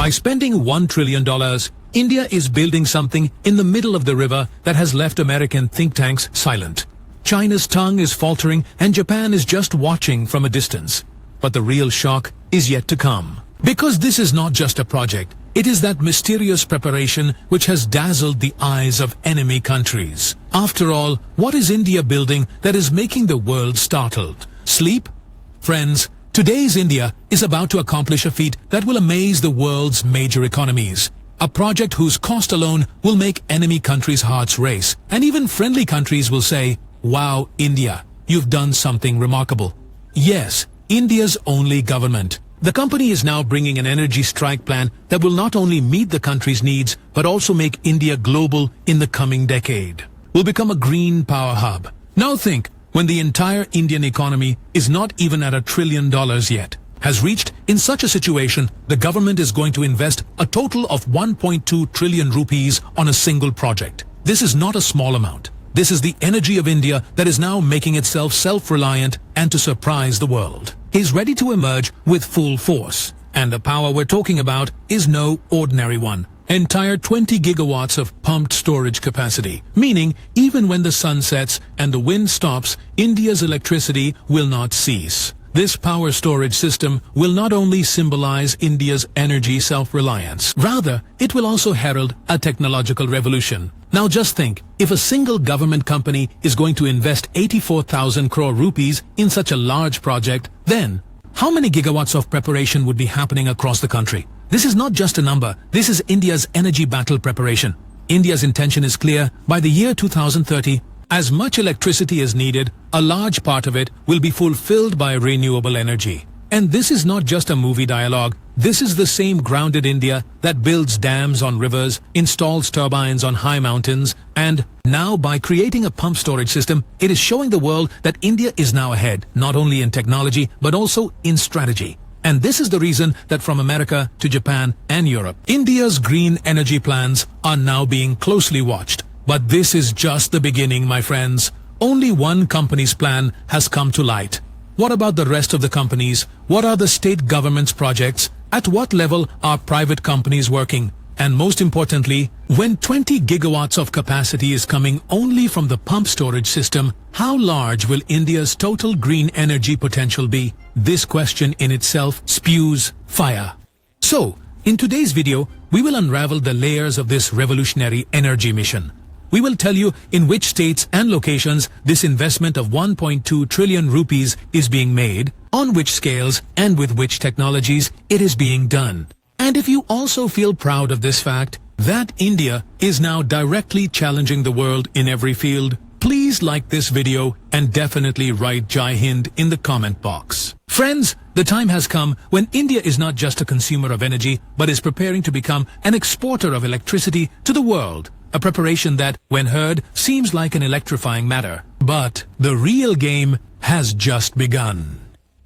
By spending $1 trillion, India is building something in the middle of the river that has left American think tanks silent. China's tongue is faltering and Japan is just watching from a distance. But the real shock is yet to come. Because this is not just a project, it is that mysterious preparation which has dazzled the eyes of enemy countries. After all, what is India building that is making the world startled? Sleep? Friends, today's India is about to accomplish a feat that will amaze the world's major economies. A project whose cost alone will make enemy countries' hearts race. And even friendly countries will say, "Wow, India, you've done something remarkable." Yes, India's only government. The company is now bringing an energy strike plan that will not only meet the country's needs, but also make India global in the coming decade. Will become a green power hub. Now think, when the entire Indian economy is not even at $1 trillion yet, has reached in such a situation, the government is going to invest a total of 1.2 trillion rupees on a single project. This is not a small amount. This is the energy of India that is now making itself self-reliant and to surprise the world. Is ready to emerge with full force. And the power we're talking about is no ordinary one. Entire 20 gigawatts of pumped storage capacity. Meaning, even when the sun sets and the wind stops, India's electricity will not cease. This power storage system will not only symbolize India's energy self-reliance, rather, it will also herald a technological revolution. Now just think, if a single government company is going to invest 84,000 crore rupees in such a large project, then how many gigawatts of preparation would be happening across the country? This is not just a number, this is India's energy battle preparation. India's intention is clear. By the year 2030, as much electricity is needed, a large part of it will be fulfilled by renewable energy. And this is not just a movie dialogue. This is the same grounded India that builds dams on rivers, installs turbines on high mountains, and now by creating a pump storage system, it is showing the world that India is now ahead, not only in technology, but also in strategy. And this is the reason that from America to Japan and Europe, India's green energy plans are now being closely watched. But this is just the beginning, my friends. Only one company's plan has come to light. What about the rest of the companies? What are the state government's projects? At what level are private companies working? And most importantly, when 20 gigawatts of capacity is coming only from the pump storage system, how large will India's total green energy potential be? This question in itself spews fire. So, in today's video, we will unravel the layers of this revolutionary energy mission. We will tell you in which states and locations this investment of 1.2 trillion rupees is being made, on which scales and with which technologies it is being done. And if you also feel proud of this fact, that India is now directly challenging the world in every field, please like this video and definitely write Jai Hind in the comment box. Friends, the time has come when India is not just a consumer of energy, but is preparing to become an exporter of electricity to the world. A preparation that, when heard, seems like an electrifying matter. But the real game has just begun.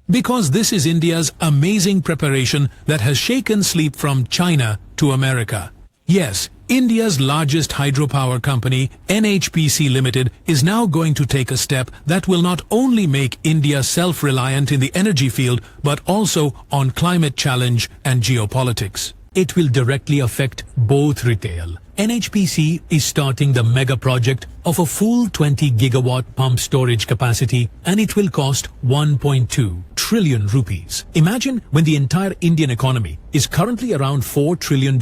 Because this is India's amazing preparation that has shaken sleep from China to America. Yes, India's largest hydropower company, NHPC Limited, is now going to take a step that will not only make India self-reliant in the energy field, but also on climate challenge and geopolitics. It will directly affect both retail. NHPC is starting the mega project of a full 20 gigawatt pump storage capacity, and it will cost 1.2 trillion rupees. Imagine when the entire Indian economy is currently around $4 trillion.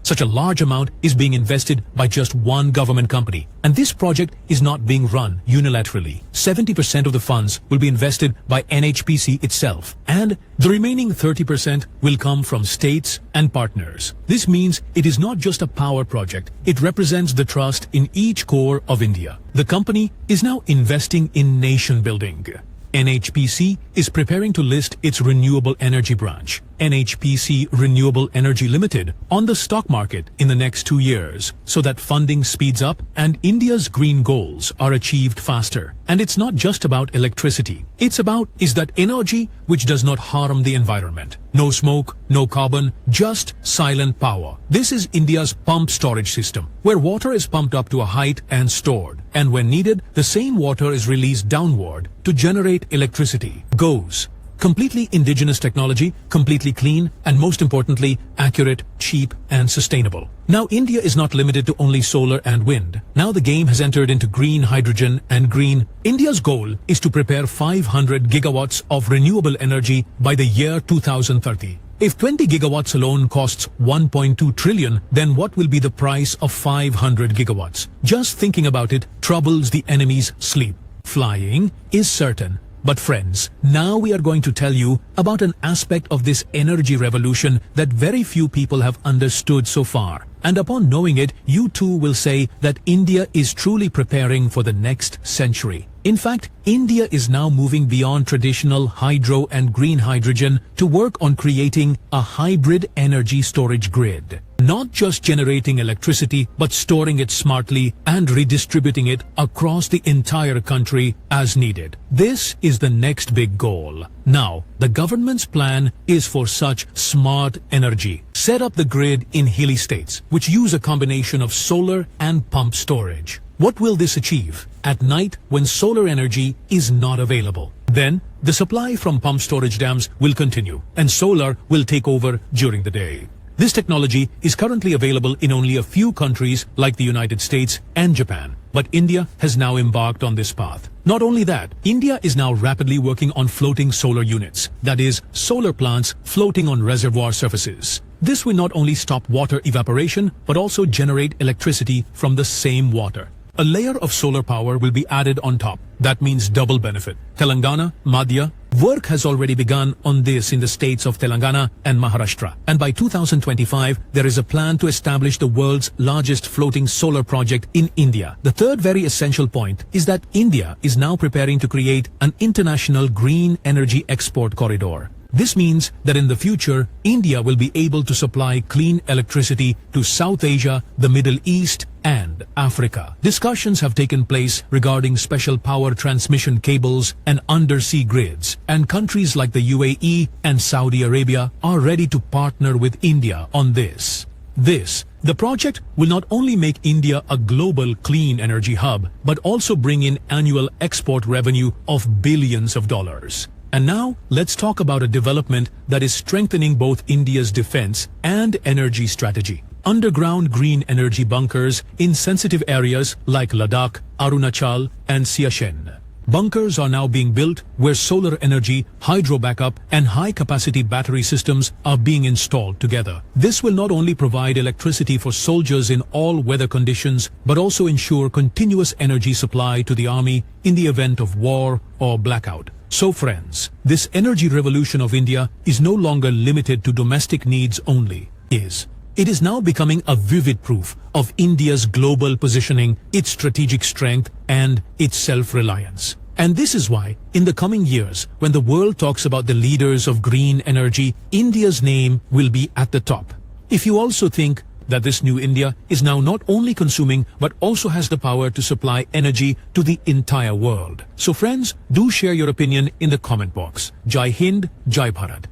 Such a large amount is being invested by just one government company. And this project is not being run unilaterally. 70% of the funds will be invested by NHPC itself, and the remaining 30% will come from states and partners. This means it is not just a power project. It represents the trust in each core of India. The company is now investing in nation building. NHPC is preparing to list its renewable energy branch, NHPC Renewable Energy Limited, on the stock market in the next 2 years, so that funding speeds up and India's green goals are achieved faster. And it's not just about electricity. It's about that energy which does not harm the environment. No smoke, no carbon, just silent power. This is India's pump storage system, where water is pumped up to a height and stored. And when needed, the same water is released downward to generate electricity. Goes Completely indigenous technology, completely clean, and most importantly, accurate, cheap, and sustainable. Now India is not limited to only solar and wind. Now the game has entered into green hydrogen and green. India's goal is to prepare 500 gigawatts of renewable energy by the year 2030. If 20 gigawatts alone costs 1.2 trillion, then what will be the price of 500 gigawatts? Just thinking about it troubles the enemy's sleep. Flying is certain. But friends, now we are going to tell you about an aspect of this energy revolution that very few people have understood so far. And upon knowing it, you too will say that India is truly preparing for the next century. In fact, India is now moving beyond traditional hydro and green hydrogen to work on creating a hybrid energy storage grid. Not just generating electricity, but storing it smartly and redistributing it across the entire country as needed. This is the next big goal. Now, the government's plan is for such smart energy. Set up the grid in hilly states, which use a combination of solar and pump storage. What will this achieve? At night, when solar energy is not available, then the supply from pump storage dams will continue, and solar will take over during the day. This technology is currently available in only a few countries like the United States and Japan, but India has now embarked on this path. Not only that, India is now rapidly working on floating solar units, that is, solar plants floating on reservoir surfaces. This will not only stop water evaporation, but also generate electricity from the same water. A layer of solar power will be added on top. That means double benefit. Telangana, Madhya, work has already begun on this in the states of Telangana and Maharashtra. And by 2025, there is a plan to establish the world's largest floating solar project in India. The third very essential point is that India is now preparing to create an international green energy export corridor. This means that in the future, India will be able to supply clean electricity to South Asia, the Middle East, and Africa. Discussions have taken place regarding special power transmission cables and undersea grids, and countries like the UAE and Saudi Arabia are ready to partner with India on this. The project will not only make India a global clean energy hub, but also bring in annual export revenue of billions of dollars. And now, let's talk about a development that is strengthening both India's defense and energy strategy. Underground green energy bunkers in sensitive areas like Ladakh, Arunachal, and Siachen. Bunkers are now being built where solar energy, hydro backup, and high-capacity battery systems are being installed together. This will not only provide electricity for soldiers in all weather conditions, but also ensure continuous energy supply to the army in the event of war or blackout. So friends, this energy revolution of India is no longer limited to domestic needs only. It is now becoming a vivid proof of India's global positioning, its strategic strength, and its self-reliance. And this is why, in the coming years, when the world talks about the leaders of green energy, India's name will be at the top. If you also think that this new India is now not only consuming but also has the power to supply energy to the entire world. So friends, do share your opinion in the comment box. Jai Hind, Jai Bharat.